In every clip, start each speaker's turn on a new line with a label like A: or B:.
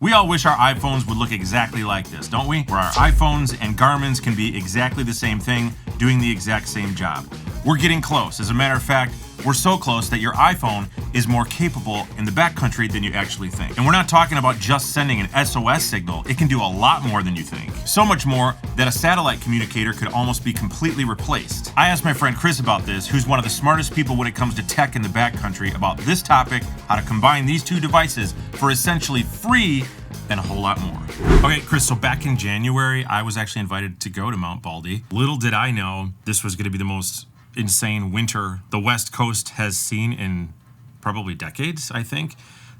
A: We all wish our iPhones would look exactly like this, don't we? Where our iPhones and Garmin's can be exactly the same thing, doing the exact same job. We're getting close. As a matter of fact, we're so close that your iPhone is more capable in the backcountry than you actually think. And we're not talking about just sending an SOS signal. It can do a lot more than you think. So much more that a satellite communicator could almost be completely replaced. I asked my friend Cris about this, who's one of the smartest people when it comes to tech in the backcountry, about this topic, how to combine these two devices for essentially free and a whole lot more. Okay, Cris, so back in January, I was actually invited to go to Mount Baldi. Little did I know this was going to be the most insane winter the West Coast has seen in probably decades, I think.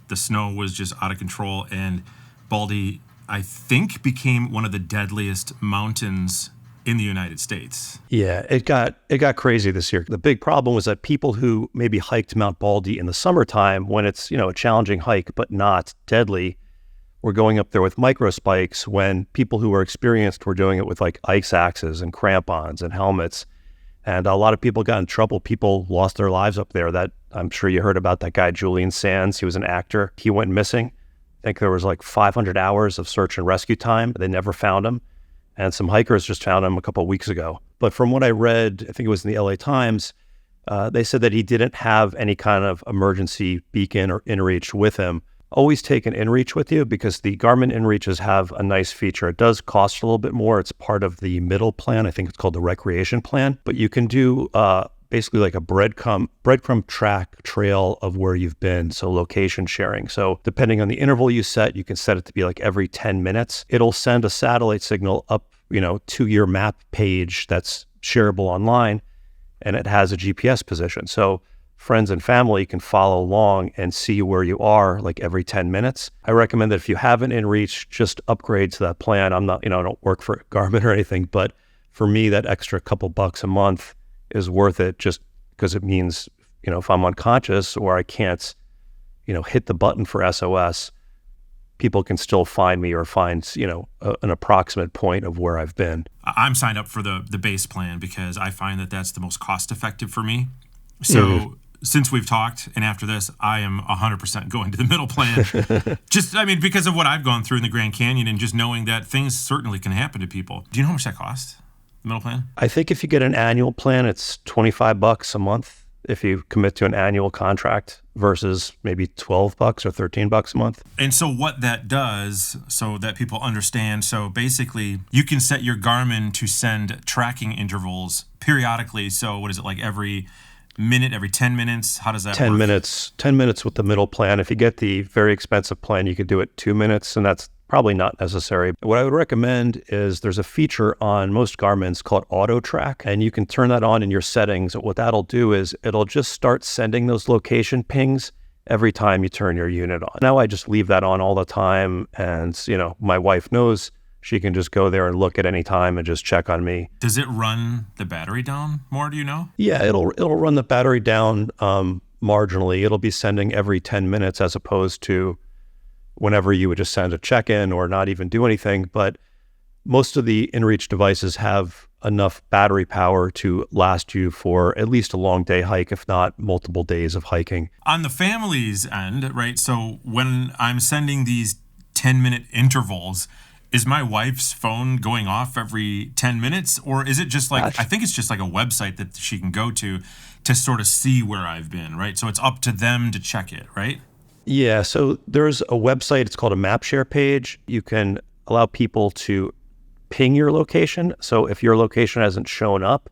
A: The snow was just out of control, and Baldi, I think, became one of the deadliest mountains in the United States.
B: Yeah, it got crazy this year. The big problem was that people who maybe hiked Mount Baldi in the summertime when it's, a challenging hike but not deadly, were going up there with micro spikes, when people who were experienced were doing it with like ice axes and crampons and helmets. And a lot of people got in trouble. People lost their lives up there. That I'm sure you heard about that guy, Julian Sands. He was an actor. He went missing. I think there was like 500 hours of search and rescue time. They never found him. And some hikers just found him a couple of weeks ago. But from what I read, I think it was in the LA Times, they said that he didn't have any kind of emergency beacon or inReach with him. Always take an inReach with you, because the Garmin inReaches have a nice feature. It does cost a little bit more. It's part of the middle plan. I think it's called the recreation plan. But you can do basically like a breadcrumb track trail of where you've been, so location sharing. So depending on the interval you set, you can set it to be like every 10 minutes. It'll send a satellite signal up, to your map page that's shareable online, and it has a GPS position. So friends and family can follow along and see where you are like every 10 minutes. I recommend that if you have an inReach, just upgrade to that plan. I'm not, I don't work for Garmin or anything, but for me, that extra couple bucks a month is worth it, just because it means, if I'm unconscious or I can't, hit the button for SOS, people can still find me or find, an approximate point of where I've been.
A: I'm signed up for the base plan because I find that that's the most cost effective for me. So since we've talked, and after this, I am 100% going to the middle plan. Because of what I've gone through in the Grand Canyon, and just knowing that things certainly can happen to people. Do you know how much that costs, the middle plan?
B: I think if you get an annual plan, it's $25 a month if you commit to an annual contract, versus maybe $12 or $13 a month.
A: And so what that does, so that people understand, so basically you can set your Garmin to send tracking intervals periodically. So what is it, like every minute, every 10 minutes? How does that work?
B: 10 minutes with the middle plan. If you get the very expensive plan, you could do it 2 minutes, and that's probably not necessary. What I would recommend is there's a feature on most Garmin's called Auto Track, and you can turn that on in your settings. What that'll do is it'll just start sending those location pings every time you turn your unit on. Now I just leave that on all the time, and my wife knows. She can just go there and look at any time and just check on me.
A: Does it run the battery down more, do you know?
B: Yeah, it'll run the battery down marginally. It'll be sending every 10 minutes as opposed to whenever you would just send a check-in or not even do anything. But most of the inReach devices have enough battery power to last you for at least a long day hike, if not multiple days of hiking.
A: On the family's end, right? So when I'm sending these 10-minute intervals, is my wife's phone going off every 10 minutes? Or is it just like, I think it's just like a website that she can go to sort of see where I've been, right? So it's up to them to check it, right?
B: Yeah, so there's a website, it's called a map share page. You can allow people to ping your location. So if your location hasn't shown up,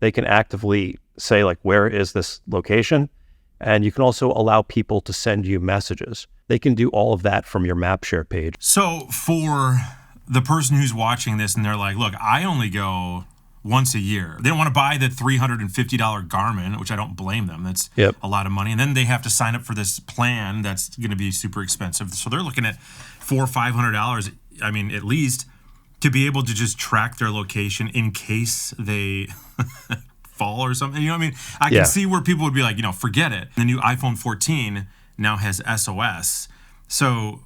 B: they can actively say like, where is this location? And you can also allow people to send you messages. They can do all of that from your map share page.
A: So for the person who's watching this and they're like, look, I only go once a year. They don't want to buy the $350 Garmin, which I don't blame them. That's a lot of money. And then they have to sign up for this plan that's going to be super expensive. So they're looking at $400 or $500, at least, to be able to just track their location in case they fall or something. I can see where people would be like, forget it. The new iPhone 14 now has SOS. So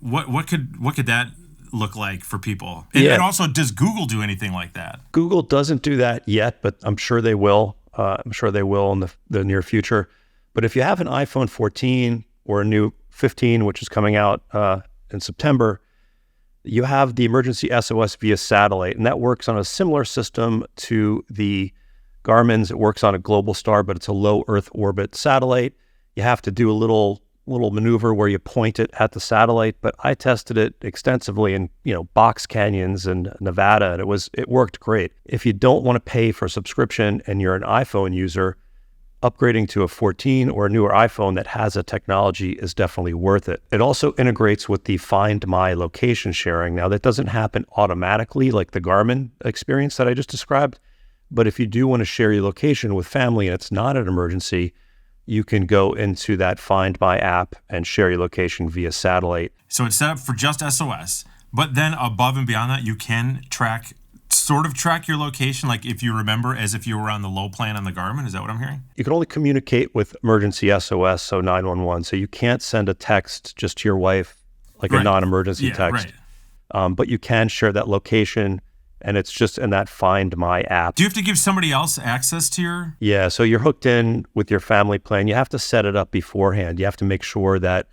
A: what could that look like for people? And also, does Google do anything like that?
B: Google doesn't do that yet, but I'm sure they will. I'm sure they will in the near future. But if you have an iPhone 14 or a new 15, which is coming out in September, you have the emergency SOS via satellite, and that works on a similar system to the Garmin's. It works on a global star, but it's a low Earth orbit satellite. You have to do a little maneuver where you point it at the satellite, but I tested it extensively in box canyons in Nevada, and it worked great. If you don't want to pay for a subscription and you're an iPhone user, upgrading to a 14 or a newer iPhone that has a technology is definitely worth it. It also integrates with the Find My location sharing. Now, that doesn't happen automatically like the Garmin experience that I just described, but if you do want to share your location with family and it's not an emergency, you can go into that Find My app and share your location via satellite.
A: So it's set up for just SOS, but then above and beyond that, you can track your location, like if you remember, as if you were on the low plan on the Garmin. Is that what I'm hearing?
B: You can only communicate with emergency SOS, so 911. So you can't send a text just to your wife, like a non-emergency text.
A: Right.
B: But you can share that location, and it's just in that Find My app.
A: Do you have to give somebody else access to your?
B: Yeah, so you're hooked in with your family plan. You have to set it up beforehand. You have to make sure that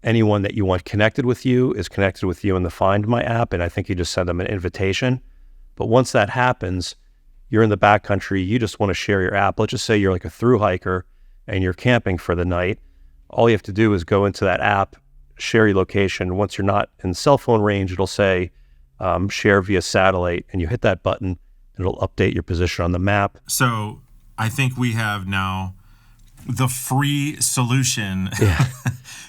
B: anyone that you want connected with you is connected with you in the Find My app, and I think you just send them an invitation. But once that happens, you're in the backcountry, you just want to share your app. Let's just say you're like a thru hiker and you're camping for the night. All you have to do is go into that app, share your location. Once you're not in cell phone range, it'll say share via satellite, and you hit that button, and it'll update your position on the map.
A: So I think we have now the free solution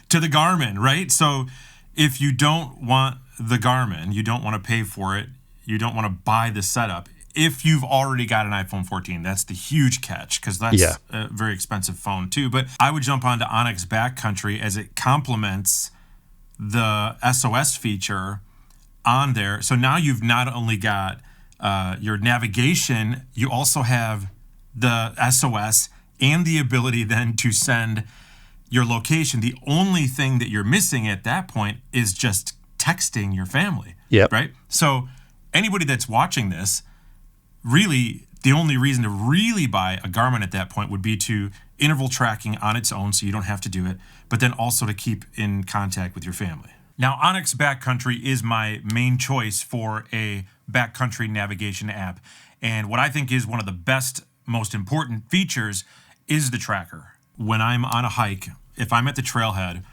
A: to the Garmin, right? So if you don't want the Garmin, you don't want to pay for it, you don't want to buy the setup. If you've already got an iPhone 14, that's the huge catch, because that's a very expensive phone too. But I would jump onto onX Backcountry as it complements the SOS feature on there. So now you've not only got your navigation, you also have the SOS and the ability then to send your location. The only thing that you're missing at that point is just texting your family. Right? So anybody that's watching this, really, the only reason to really buy a Garmin at that point would be to interval tracking on its own, so you don't have to do it, but then also to keep in contact with your family. Now, onX Backcountry is my main choice for a backcountry navigation app. And what I think is one of the best, most important features is the tracker. When I'm on a hike, if I'm at the trailhead,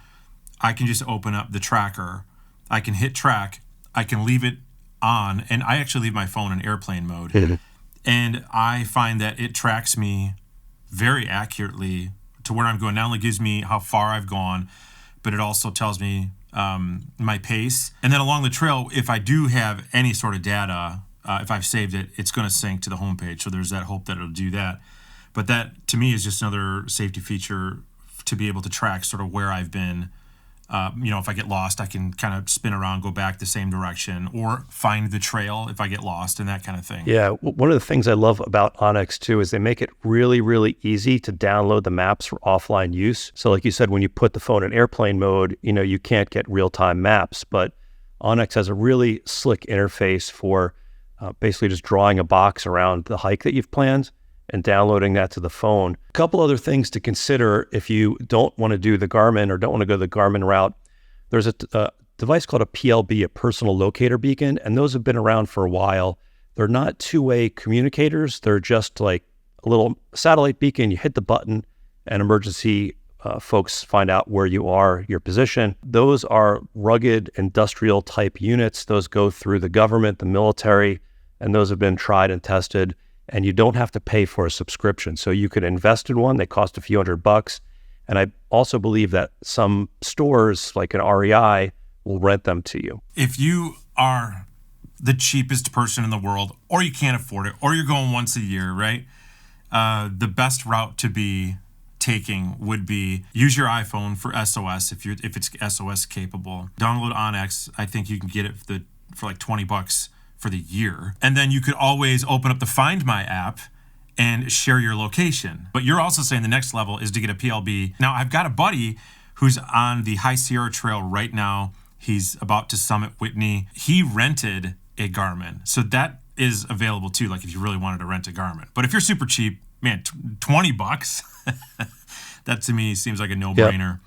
A: I can just open up the tracker. I can hit track. I can leave it on, and I actually leave my phone in airplane mode. And I find that it tracks me very accurately to where I'm going. Not only gives me how far I've gone, but it also tells me my pace. And then along the trail, if I do have any sort of data, if I've saved it, it's going to sync to the homepage. So there's that hope that it'll do that. But that, to me, is just another safety feature to be able to track sort of where I've been. If I get lost, I can kind of spin around, go back the same direction, or find the trail if I get lost, and that kind of thing.
B: Yeah, one of the things I love about onX too is they make it really, really easy to download the maps for offline use. So like you said, when you put the phone in airplane mode, you can't get real-time maps, but onX has a really slick interface for basically just drawing a box around the hike that you've planned and downloading that to the phone. A couple other things to consider if you don't want to do the Garmin or don't want to go the Garmin route. There's a device called a PLB, a personal locator beacon, and those have been around for a while. They're not two-way communicators. They're just like a little satellite beacon. You hit the button and emergency folks find out where you are, your position. Those are rugged industrial type units. Those go through the government, the military, and those have been tried and tested. And you don't have to pay for a subscription. So you could invest in one. They cost a few $100. And I also believe that some stores like an REI will rent them to you.
A: If you are the cheapest person in the world, or you can't afford it, or you're going once a year, right? The best route to be taking would be use your iPhone for SOS if it's SOS capable. Download onX. I think you can get it for like $20 for the year. And then you could always open up the Find My app and share your location. But you're also saying the next level is to get a PLB. Now, I've got a buddy who's on the High Sierra Trail right now. He's about to summit Whitney. He rented a Garmin. So that is available too, like if you really wanted to rent a Garmin. But if you're super cheap, man, $20, that to me seems like a no-brainer. Yep.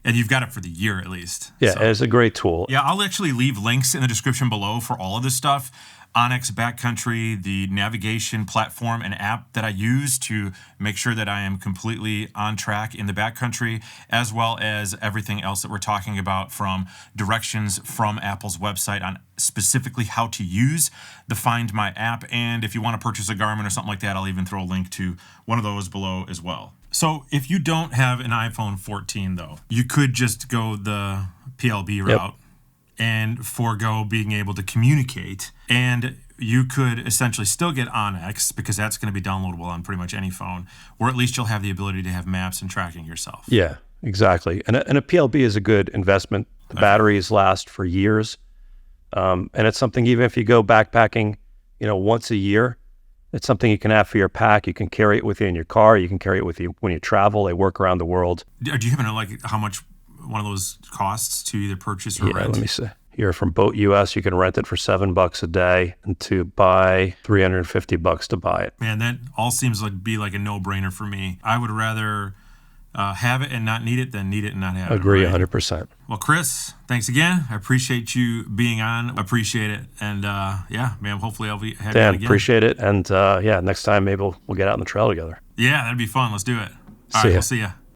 A: And you've got it for the year at least.
B: Yeah,
A: So,
B: it's a great tool.
A: yeah, I'll actually leave links in the description below for all of this stuff. Onyx, Backcountry, the navigation platform and app that I use to make sure that I am completely on track in the backcountry, as well as everything else that we're talking about, from directions from Apple's website on specifically how to use the Find My app. And if you want to purchase a Garmin or something like that, I'll even throw a link to one of those below as well. So if you don't have an iPhone 14, though, you could just go the PLB route and forego being able to communicate. And you could essentially still get Onyx, because that's going to be downloadable on pretty much any phone, or at least you'll have the ability to have maps and tracking yourself.
B: Yeah, exactly. And a PLB is a good investment. The batteries last for years. And it's something, even if you go backpacking, once a year, it's something you can have for your pack. You can carry it with you in your car. You can carry it with you when you travel. They work around the world.
A: Do you happen to know how much one of those costs to either purchase or rent?
B: Let me see. Here from Boat US, you can rent it for $7 a day, and to buy $350 to buy it.
A: Man, that all seems like a no-brainer for me. I would rather have it and not need it than need it and not have it.
B: Agree,
A: right?
B: 100%.
A: Well, Cris, thanks again. I appreciate you being on. Appreciate it. And yeah, man, hopefully I'll have you on
B: Dan,
A: again.
B: appreciate it. And next time maybe we'll get out on the trail together.
A: Yeah, that'd be fun. Let's do it. All
B: See
A: right,
B: ya.
A: we'll see ya.